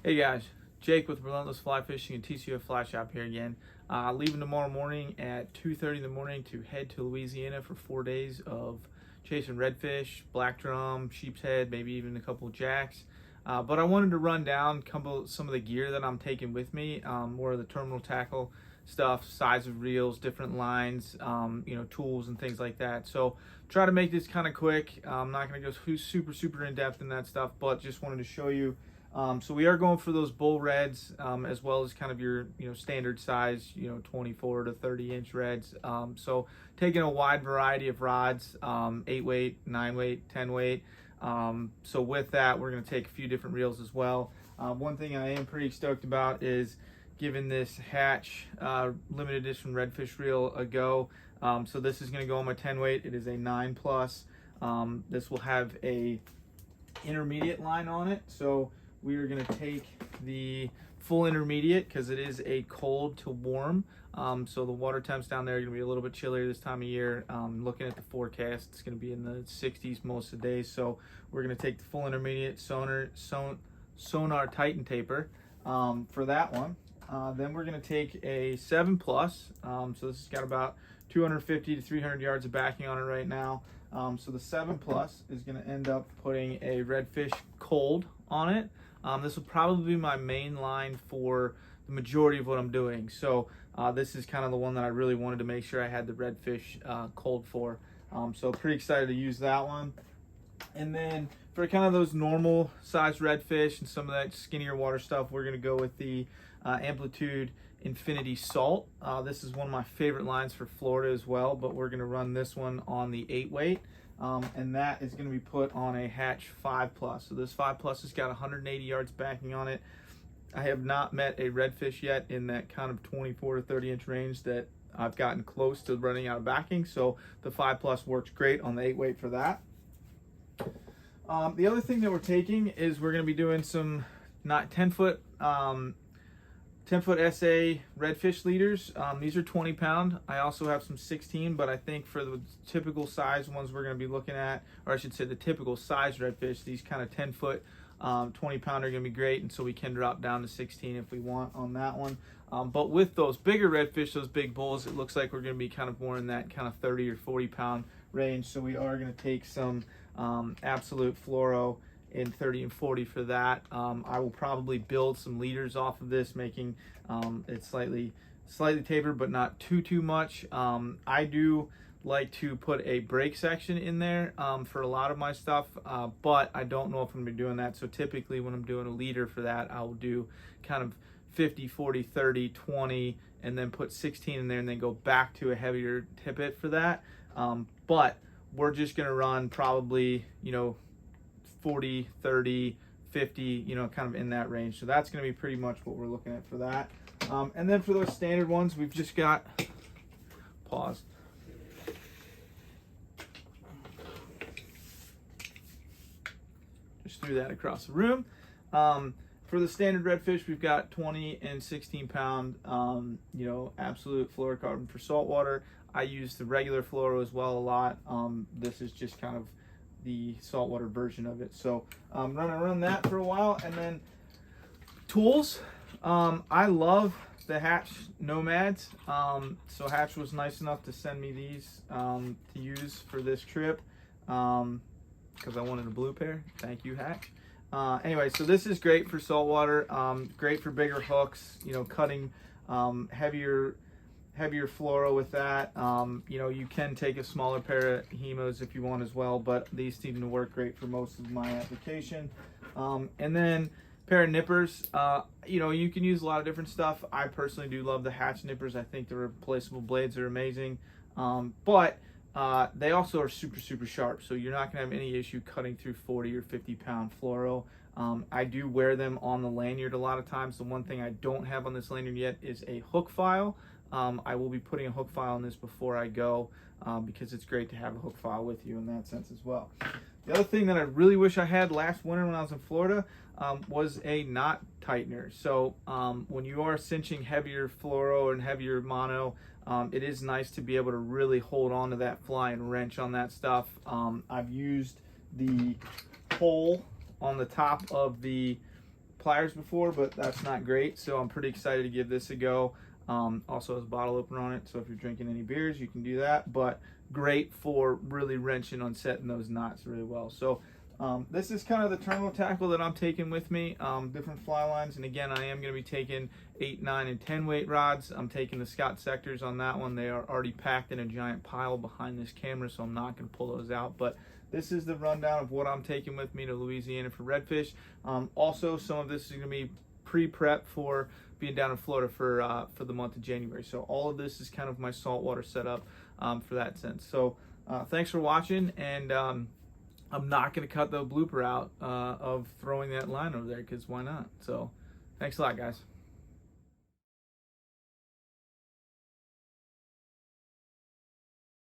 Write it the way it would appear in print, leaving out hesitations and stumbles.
Hey guys, Jake with Relentless Fly Fishing and TCF Fly Shop here again. Leaving tomorrow morning at 2:30 in the morning to head to Louisiana for 4 days of chasing redfish, black drum, sheep's head, maybe even a couple of jacks. But I wanted to run down some of the gear that I'm taking with me, more of the terminal tackle stuff, size of reels, different lines, tools and things like that. So try to make this kind of quick. I'm not going to go super in depth in that stuff, but just wanted to show you. So we are going for those bull reds, as well as kind of your standard size 24 to 30 inch reds. So taking a wide variety of rods, 8 weight, 9 weight, 10 weight. So with that, we're going to take a few different reels as well. One thing I am pretty stoked about is giving this Hatch limited edition redfish reel a go. So this is going to go on my 10 weight. It is a 9 plus. This will have a intermediate line on it. So we are going to take the full intermediate because it is a cold to warm. So the water temps down there are going to be a little bit chillier this time of year. Looking at the forecast, it's going to be in the 60s most of the days. So we're going to take the full intermediate sonar Titan taper for that one. Then we're going to take a 7 plus. So this has got about 250 to 300 yards of backing on it right now. So the 7 plus is going to end up putting a redfish cold on it. This will probably be my main line for the majority of what I'm doing. So this is kind of the one that I really wanted to make sure I had the redfish cold for. So pretty excited to use that one. And then for kind of those normal size redfish and some of that skinnier water stuff, we're going to go with the Amplitude Infinity Salt. This is one of my favorite lines for Florida as well, but we're going to run this one on the 8 weight. And that is going to be put on a Hatch 5 plus. So this 5 plus has got 180 yards backing on it. I have not met a redfish yet in that kind of 24 to 30 inch range that I've gotten close to running out of backing. So the 5 plus works great on the 8 weight for that. The other thing that we're taking is we're going to be doing some 10 foot SA redfish leaders. These are 20 pound. I also have some 16, but I think for the typical size ones we're going to be looking at, or I should say the typical size redfish, these kind of 10 foot 20 pound are going to be great, and so we can drop down to 16 if we want on that one. But with those bigger redfish, those big bulls, it looks like we're going to be kind of more in that kind of 30 or 40 pound range. So we are going to take some absolute fluoro in 30 and 40 for that. I will probably build some leaders off of this, making it slightly tapered, but not too much. I do like to put a brake section in there for a lot of my stuff, but I don't know if I'm gonna be doing that. So typically when I'm doing a leader for that, I will do kind of 50, 40, 30, 20, and then put 16 in there and then go back to a heavier tippet for that. But we're just gonna run probably, 40, 30, 50, kind of in that range. So that's going to be pretty much what we're looking at for that. And then for those standard ones, we've just got, pause. Just threw that across the room. For the standard redfish, we've got 20 and 16 pound, absolute fluorocarbon for saltwater. I use the regular fluoro as well a lot. This is just kind of the saltwater version of it. So I'm gonna run that for a while. And then tools, I love the Hatch Nomads. So Hatch was nice enough to send me these to use for this trip because I wanted a blue pair. Thank you, Hatch. Anyway, so this is great for saltwater, great for bigger hooks, cutting heavier fluoro with that. You can take a smaller pair of hemos if you want as well, but these seem to work great for most of my application. And then pair of nippers. You can use a lot of different stuff. I personally do love the Hatch nippers. I think the replaceable blades are amazing, but they also are super sharp, so you're not going to have any issue cutting through 40 or 50 pound fluoro. I do wear them on the lanyard a lot of times. The one thing I don't have on this lanyard yet is a hook file. I will be putting a hook file on this before I go because it's great to have a hook file with you in that sense as well. The other thing that I really wish I had last winter when I was in Florida was a knot tightener. So when you are cinching heavier fluoro and heavier mono, it is nice to be able to really hold on to that fly and wrench on that stuff. I've used the hole on the top of the pliers before, but that's not great. So I'm pretty excited to give this a go. Also has a bottle opener on it, so if you're drinking any beers, you can do that. But great for really wrenching on setting those knots really well. So this is kind of the terminal tackle that I'm taking with me, different fly lines. And again, I am going to be taking 8, 9, and 10 weight rods. I'm taking the Scott Sectors on that one. They are already packed in a giant pile behind this camera, so I'm not going to pull those out. But this is the rundown of what I'm taking with me to Louisiana for redfish. Also, some of this is going to be pre-prep for being down in Florida for the month of January. So all of this is kind of my saltwater setup for that sense. So thanks for watching, and I'm not going to cut the blooper out of throwing that line over there, because why not? So thanks a lot, guys.